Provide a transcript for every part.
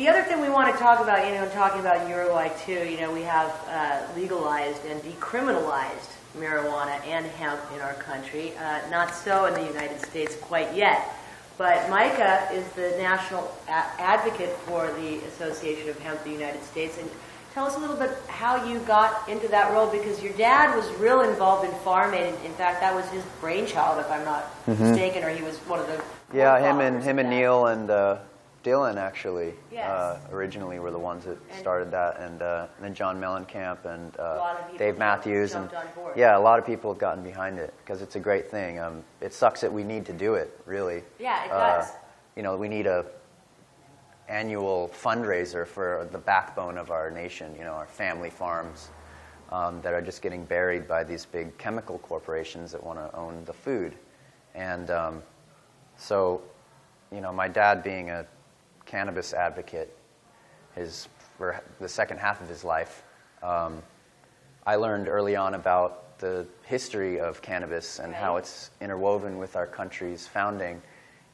The other thing we want to talk about, talking about Uruguay too, we have legalized and decriminalized marijuana and hemp in our country. Not so in the United States quite yet. But Micah is the national advocate for the Association of Hemp in the United States. And tell us a little bit how you got into that role, because your dad was real involved in farming. In fact, that was his brainchild, if I'm not mistaken, or he was one of the... Yeah, him and Neil and Dylan, actually, yes. originally were the ones that started that, and then John Mellencamp and Dave Matthews. And on board. yeah, a lot of people have gotten behind it, because it's a great thing. It sucks that we need to do it, really. Yeah, it does. We need a annual fundraiser for the backbone of our nation, our family farms that are just getting buried by these big chemical corporations that want to own the food. And so, my dad being a cannabis advocate for the second half of his life, I learned early on about the history of cannabis and how it's interwoven with our country's founding.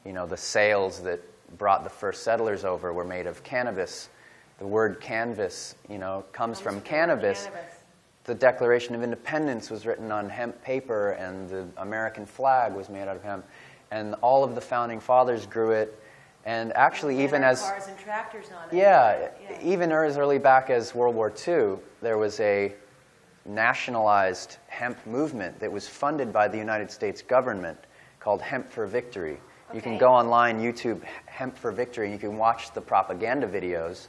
The sails that brought the first settlers over were made of cannabis. The word canvas, comes from cannabis. The Declaration of Independence was written on hemp paper, and the American flag was made out of hemp. And all of the founding fathers grew it. And actually, even as cars and tractors on it. Yeah, even as early back as World War II, there was a nationalized hemp movement that was funded by the United States government called Hemp for Victory. You can go online, YouTube Hemp for Victory, and you can watch the propaganda videos.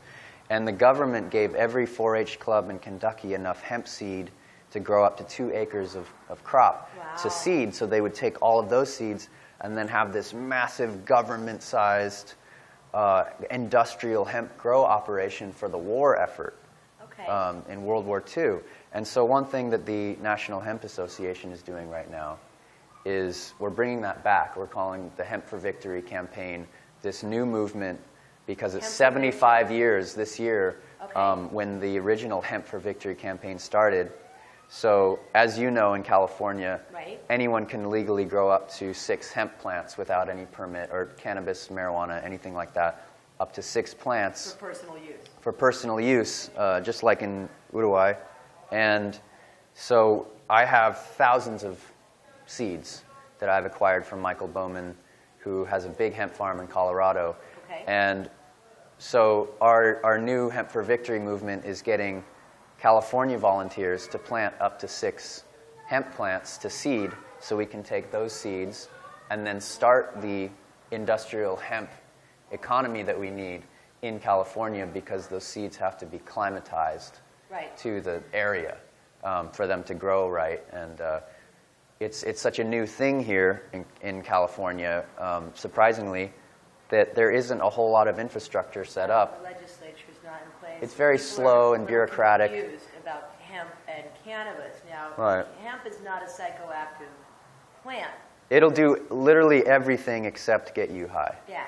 And the government gave every 4-H club in Kentucky enough hemp seed to grow up to 2 acres of crop to seed. So they would take all of those seeds and then have this massive government-sized industrial hemp grow operation for the war effort in World War II. And so one thing that the National Hemp Association is doing right now is we're bringing that back. We're calling the Hemp for Victory campaign this new movement, because it's 75 years this year when the original Hemp for Victory campaign started. So, as you know, in California, anyone can legally grow up to 6 hemp plants without any permit, or cannabis, marijuana, anything like that, up to 6 plants. For personal use. For personal use, just like in Uruguay. And so I have thousands of seeds that I've acquired from Michael Bowman, who has a big hemp farm in Colorado. And so our new Hemp for Victory movement is getting California volunteers to plant up to 6 hemp plants to seed, so we can take those seeds and then start the industrial hemp economy that we need in California, because those seeds have to be climatized to the area for them to grow right. And it's such a new thing here in California, surprisingly, that there isn't a whole lot of infrastructure set up. The legislature's not in place. It's very slow and bureaucratic. People are confused about hemp and cannabis. Now, hemp is not a psychoactive plant. It'll do literally everything except get you high. Yeah.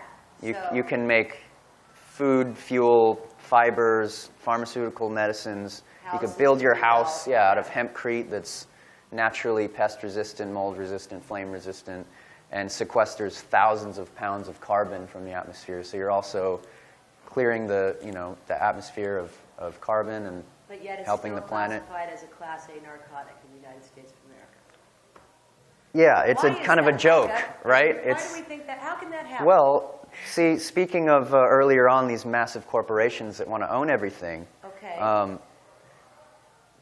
You can make food, fuel, fibers, pharmaceutical medicines. You could build your house out of hempcrete that's naturally pest-resistant, mold-resistant, flame-resistant, and sequesters thousands of pounds of carbon from the atmosphere. So you're also clearing the atmosphere of carbon and helping the planet. But yet it's still classified as a Class A narcotic in the United States of America. Yeah, it's kind of a joke, right? Why do we think that? How can that happen? Well, see, speaking of earlier on, these massive corporations that want to own everything.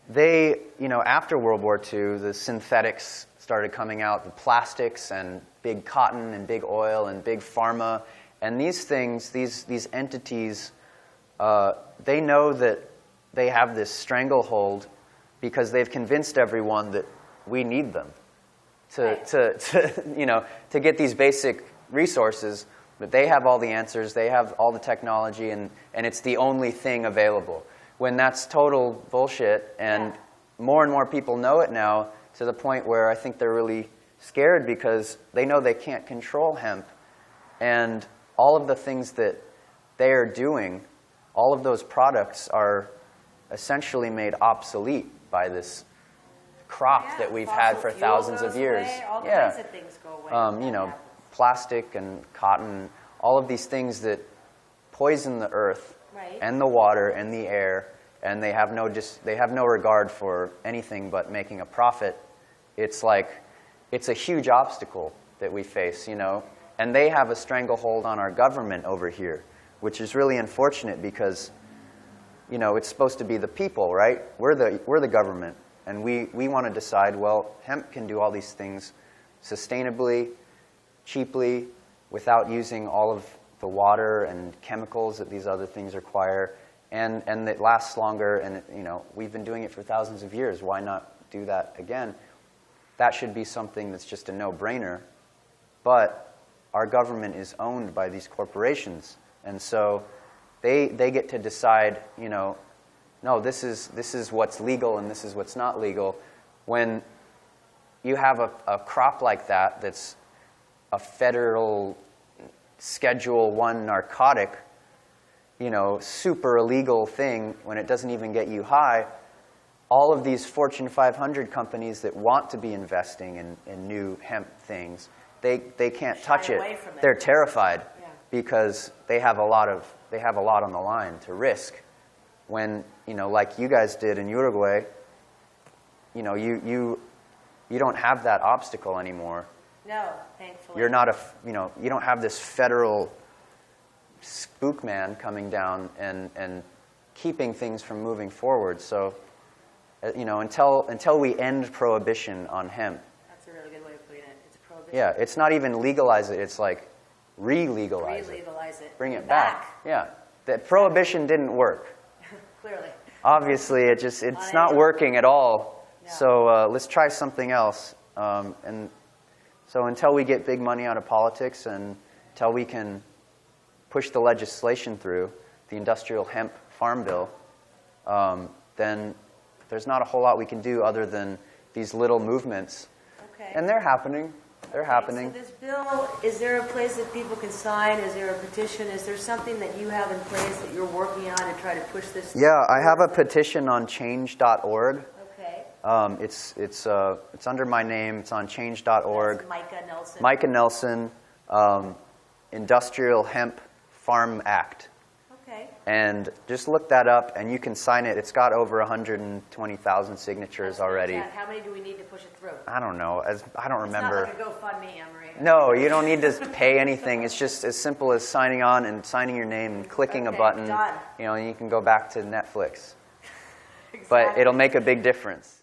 They, after World War II, the synthetics started coming out, the plastics and big cotton and big oil and big pharma. And these things, these entities, they know that they have this stranglehold because they've convinced everyone that we need them to get these basic resources. But they have all the answers, they have all the technology, and it's the only thing available. When that's total bullshit, and more people know it now, to the point where I think they're really scared because they know they can't control hemp. And all of the things that they are doing, all of those products are essentially made obsolete by this crop that we've had for thousands of years. All kinds of things go away. Plastic and cotton, all of these things that poison the earth Right. and the water and the air, and they have no regard for anything but making a profit. It's a huge obstacle that we face, you know. And they have a stranglehold on our government over here, which is really unfortunate because, you know, it's supposed to be the people, right? We're the government, and we want to decide, well, hemp can do all these things sustainably, cheaply, without using all of the water and chemicals that these other things require, and it lasts longer, and you know, we've been doing it for thousands of years. Why not do that again? That should be something that's just a no-brainer, but our government is owned by these corporations, and so they get to decide, you know, no, this is what's legal and this is what's not legal. When you have a crop like that that's a federal Schedule I narcotic, you know, super illegal thing, when it doesn't even get you high, all of these Fortune 500 companies that want to be investing in new hemp things, they can't touch it. They're terrified because they have a lot on the line to risk. When, you know, like you guys did in Uruguay, you know, you don't have that obstacle anymore. No, thankfully. You're not you know, you don't have this federal spook man coming down and keeping things from moving forward. So, you know, until we end prohibition on hemp. That's a really good way of putting it. It's prohibition. Yeah, it's not even legalize it. It's like re-legalize it. Re-legalize it. Bring it back. Yeah, that prohibition didn't work. Clearly. Obviously, it's not working at all. No. So let's try something else. And so until we get big money out of politics and until we can push the legislation through, the industrial hemp farm bill, then there's not a whole lot we can do other than these little movements. Okay. And they're happening. They're happening. So this bill, is there a place that people can sign? Is there a petition? Is there something that you have in place that you're working on to try to push this? Yeah, I have a petition on change.org. Okay. It's under my name. It's on change.org. That's Micah Nelson. Micah Nelson, Industrial Hemp Farm Act. Okay. And just look that up, and you can sign it. It's got over 120,000 signatures already. How many do we need to push it through? I don't know. I don't remember. It's not like a GoFundMe, Emery. No, you don't need to pay anything. It's just as simple as signing on and signing your name and clicking a button. Done. You know, and you can go back to Netflix. Exactly. But it'll make a big difference.